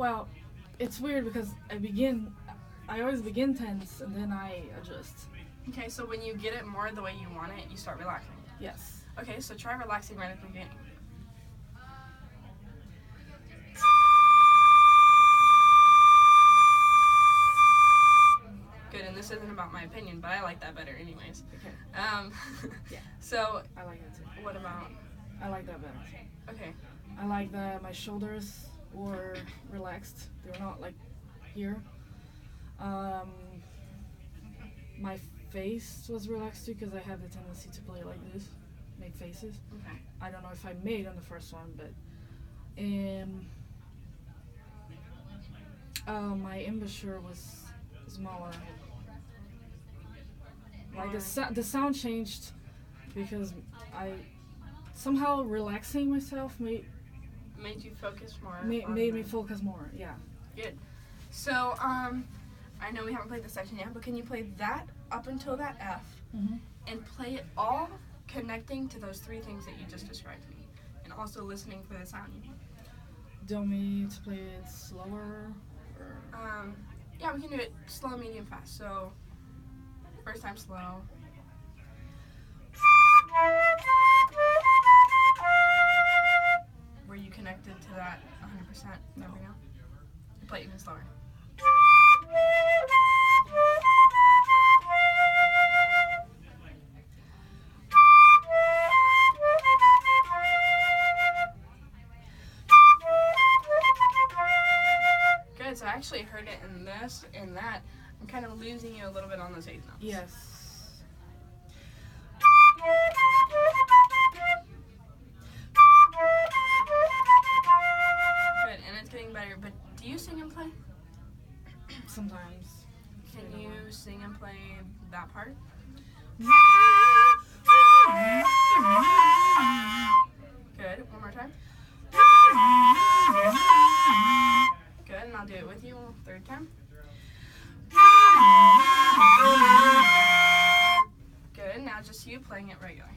Well, it's weird because I always begin tense and then I adjust. Okay, so when you get it more the way you want it, you start relaxing. Yes. Okay, so try relaxing right at the beginning. Good, and this isn't about my opinion, but I like that better anyways. Okay. Yeah. So, I like that too. what about... I like that better. Okay. I like that my shoulders were relaxed. They're not like here. My face was relaxed too because I have the tendency to play like this, make faces. Okay. I don't know if I made on the first one, but my embouchure was smaller. Like the sound changed because I somehow relaxing myself made you focus more. made me focus more. Yeah. Good. So, I know we haven't played this section yet, but can you play that up until that F and play it all connecting to those three things that you just described to me, and also listening for the sound? Do you want me to play it slower? Or? Yeah, we can do it slow, medium, fast. So, first time slow. Were you connected to that 100%? No. Right now? Play it even slower. Good, so I actually heard it in this and that. I'm kind of losing you a little bit on those eighth notes. Yes. Good, and it's getting better, but do you sing and play? Sometimes. Can you sing and play that part? Good, one more time. Good, and I'll do it with you third time. Good, now just you playing it regular.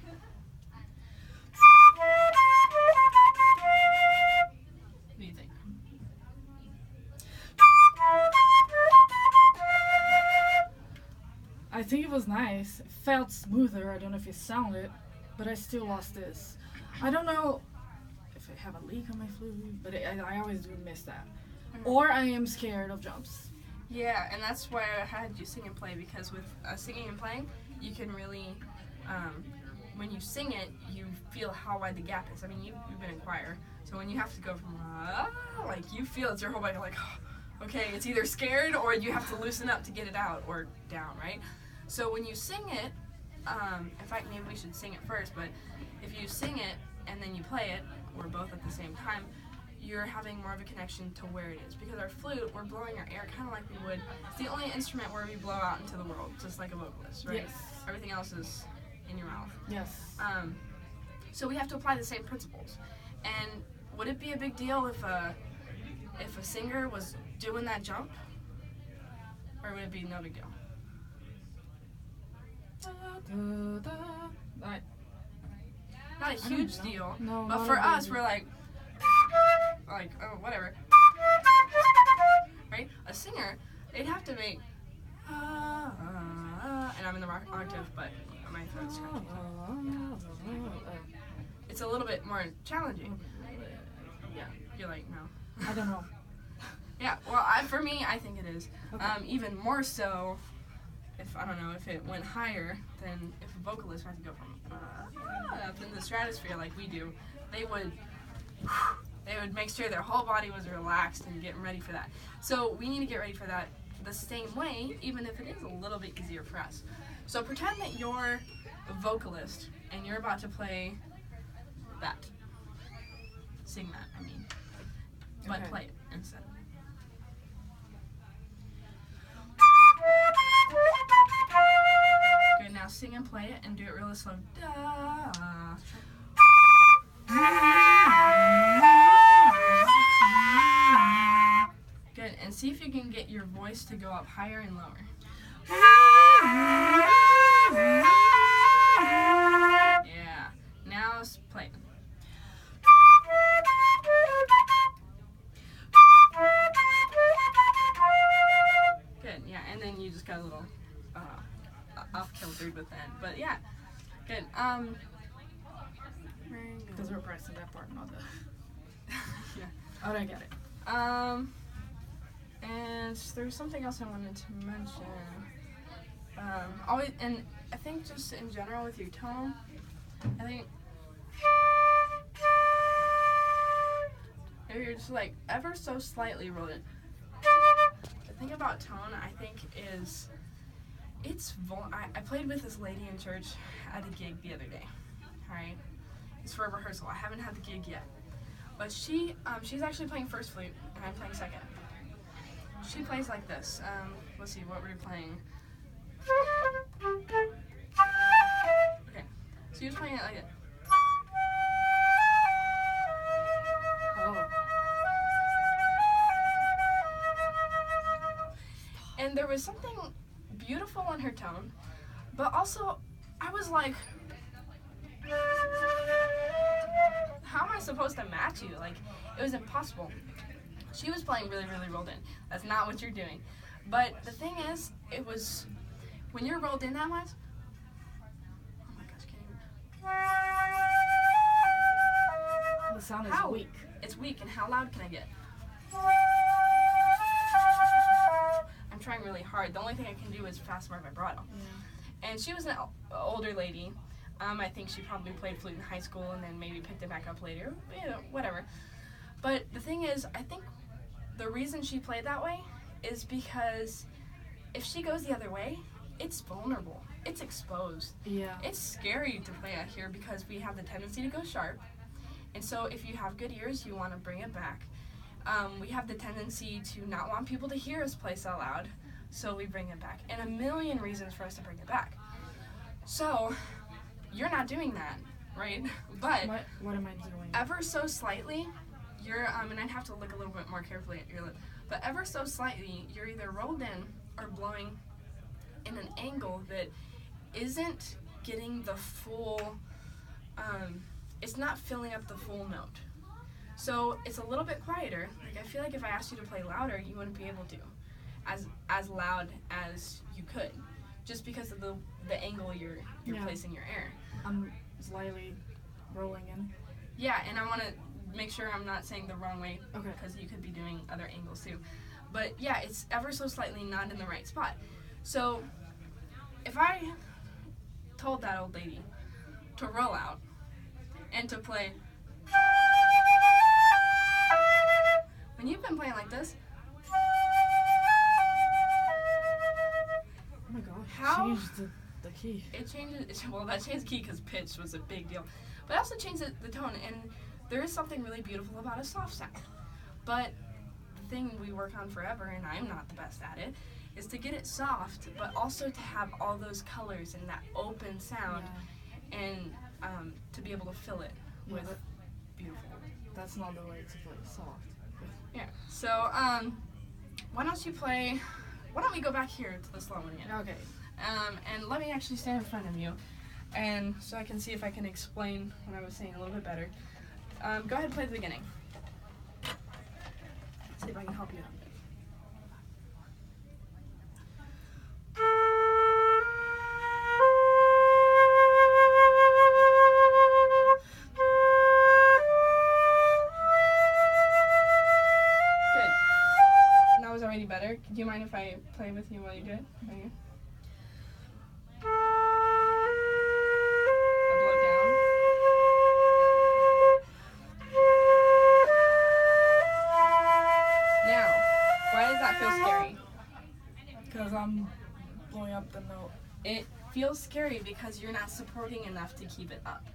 What do you think? I think it was nice. It felt smoother. I don't know if it sounded, but I still lost this. I don't know if I have a leak on my flute, but I always do miss that. Or I am scared of jumps. Yeah, and that's why I had you sing and play, because with singing and playing, you can really, when you sing it, you feel how wide the gap is. I mean, you've been in choir, so when you have to go from, like, you feel it's your whole body, like, okay, it's either scared or you have to loosen up to get it out, or down, right? So when you sing it, in fact, maybe we should sing it first, but if you sing it and then you play it, or both at the same time, you're having more of a connection to where it is. Because our flute, we're blowing our air kind of like we would. It's the only instrument where we blow out into the world, just like a vocalist, right? Yes. Everything else is in your mouth. Yes. So we have to apply the same principles. And would it be a big deal if a singer was doing that jump? Or would it be no big deal? Not a huge deal, No, but not for a us, big we're like, oh, whatever. Right? A singer, they'd have to make, and I'm in the wrong octave, but my throat's scratchy. It's a little bit more challenging. Yeah, you're like, no. I don't know. Yeah, well, for me, I think it is. Okay. Even more so if it went higher, then if a vocalist had to go from up in the stratosphere like we do, they would make sure their whole body was relaxed and getting ready for that. So we need to get ready for that the same way, even if it is a little bit easier for us. So pretend that you're a vocalist and you're about to play that. Sing that, I mean. But Okay. play it instead. Good, now sing and play it and do it really slow. Da. Good, and see if you can get your voice to go up higher and lower. Yeah, now play it. then you just got a little off-kiltered with that. But yeah, good. Because we're pressing that part, not the. Yeah. Oh, I get it. And there's something else I wanted to mention. Always, and I think just in general with your tone, I think if you're just like ever so slightly rolled in. The thing about tone, I think, is I played with this lady in church at a gig the other day. All right, it's for a rehearsal. I haven't had the gig yet, but she's actually playing first flute and I'm playing second. She plays like this. Let's see, what were we playing? Okay, so she was playing it like it. Oh. And there was something beautiful in her tone, but also I was like, how am I supposed to match you? Like, it was impossible. She was playing really, really rolled in. That's not what you're doing. But the thing is, it was, when you're rolled in that much, oh my gosh, can't even. The sound is How? weak. It's weak, and how loud can I get? I'm trying really hard. The only thing I can do is fast more vibrato. Yeah. And she was an older lady. I think she probably played flute in high school and then maybe picked it back up later. You know, whatever. But the thing is, I think the reason she played that way is because if she goes the other way, it's vulnerable. It's exposed. Yeah. It's scary to play out here because we have the tendency to go sharp. And so if you have good ears, you want to bring it back. We have the tendency to not want people to hear us play so loud, so we bring it back. And a million reasons for us to bring it back. So you're not doing that, right? But what am I doing? ever so slightly, you're, and I'd have to look a little bit more carefully at your lip, but ever so slightly, you're either rolled in or blowing in an angle that isn't getting the full, it's not filling up the full note. So it's a little bit quieter. Like, I feel like if I asked you to play louder, you wouldn't be able to, as loud as you could, just because of the angle you're placing your air. I'm slightly rolling in. Yeah, and I want to make sure I'm not saying the wrong way, Okay. because you could be doing other angles too. But yeah, it's ever so slightly not in the right spot. So if I told that old lady to roll out and to play, when you've been playing like this, Oh my gosh. How? Changed the key. it changes. Well, that changed the key because pitch was a big deal, but it also changed the tone. And there is something really beautiful about a soft sound. But the thing we work on forever, and I'm not the best at it, is to get it soft, but also to have all those colors and that open sound, and to be able to fill it with beautiful. That's not the way to play soft. Yeah. So why don't we go back here to the slow one again? Okay. And let me actually stand in front of you, and so I can see if I can explain what I was saying a little bit better. Go ahead and play the beginning. See if I can help you out. Good. That was already better. Do you mind if I play with you while you do it? Right here. I blow it down. Now, why does that feel scary? Because I'm blowing up the note. It feels scary because you're not supporting enough to keep it up.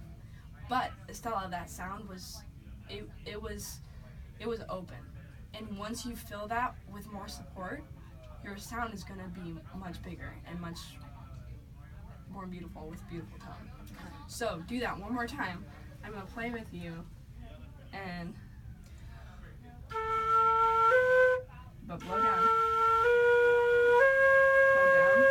But Estela, that sound was, it was open. And once you fill that with more support, your sound is gonna be much bigger and much more beautiful with beautiful tone. So do that one more time. I'm gonna play with you, and but blow down. Blow down.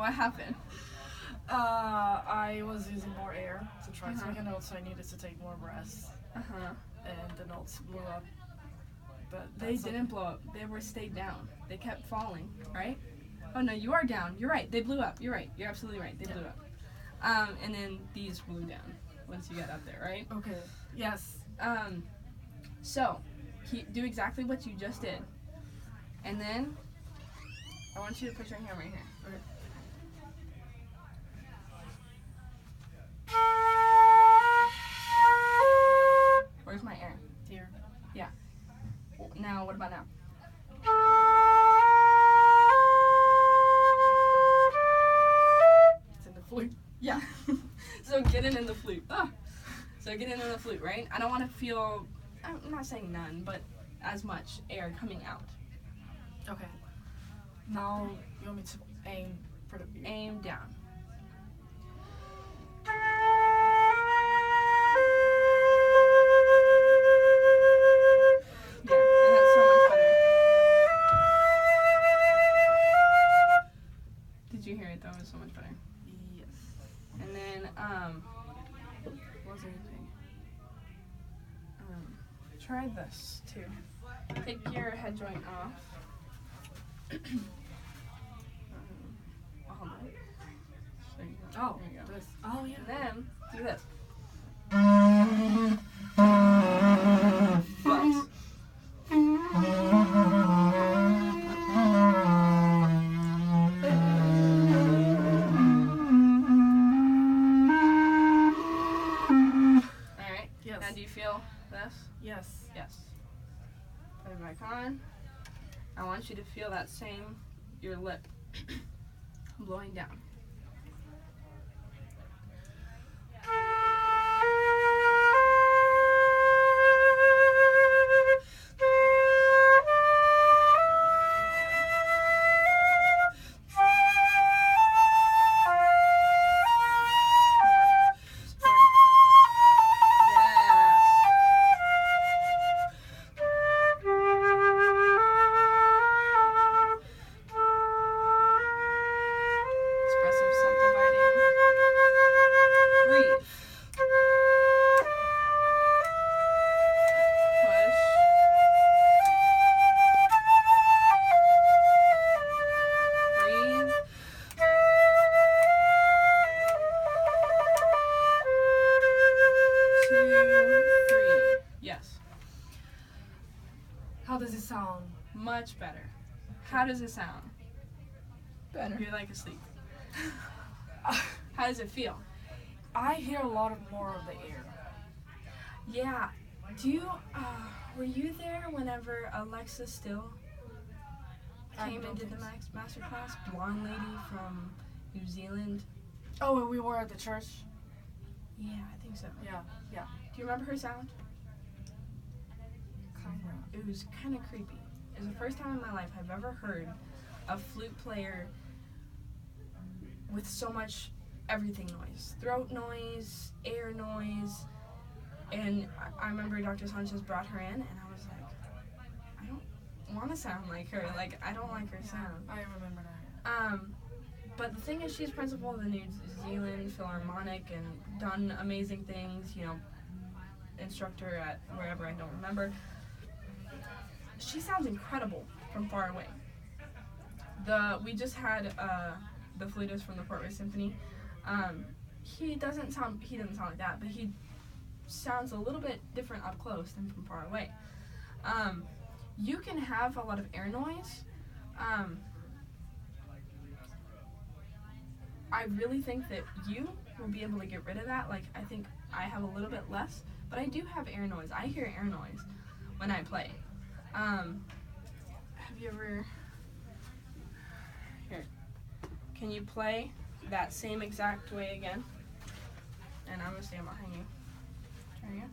What happened? I was using more air to try to make a note, so I needed to take more breaths. And the notes blew up. But They didn't blow up. They were stayed down. They kept falling, right? Oh no, you are down. You're right. They blew up. You're right. You're absolutely right. They blew up. And then these blew down once you got up there, right? Okay. Yes. So, do exactly what you just did. And then, I want you to put your hand right here. Okay. Where's my air? Here. Yeah. Now, what about now? It's in the flute. Yeah. So get it in the flute. So get it in the flute, right? I don't want to feel, I'm not saying none, but as much air coming out. Okay. Now you want me to aim for the Aim down. Yeah, and that's so much better. Did you hear it though? It was so much better. Yes. And then, what was anything? Try this too. Take your head joint off. Hold on. There you go. Oh, There you go. this. Oh yeah. And then do this. But alright. Yes. Now do you feel this? Yes. Yes. Put it back on. I want you to feel that same, your lip blowing down. Expressive subdividing. Breathe. Push. Breathe. 2, 3. Yes. How does it sound? Much better. How does it sound? Better. You're like asleep. How does it feel? I hear a lot more of the air. Yeah. Do you, were you there whenever Alexa Still I came don't and did the think master class? Blonde lady from New Zealand. Oh, when we were at the church. Yeah, I think so. Yeah. Yeah. Do you remember her sound? Kinda. It was kind of creepy. It was the first time in my life I've ever heard a flute player with so much everything noise. Throat noise, air noise. And I remember Dr. Sanchez brought her in and I was like, I don't want to sound like her. Like, I don't like her sound. I remember that. But the thing is, she's principal of the New Zealand Philharmonic and done amazing things, you know, instructor at wherever, I don't remember. She sounds incredible from far away. We just had the flutist from the Portrait Symphony. He doesn't sound like that, but he sounds a little bit different up close than from far away. You can have a lot of air noise. I really think that you will be able to get rid of that. Like, I think I have a little bit less, but I do have air noise. I hear air noise when I play. Have you ever... Here. Can you play that same exact way again? And I'm going to stand behind you. Try again.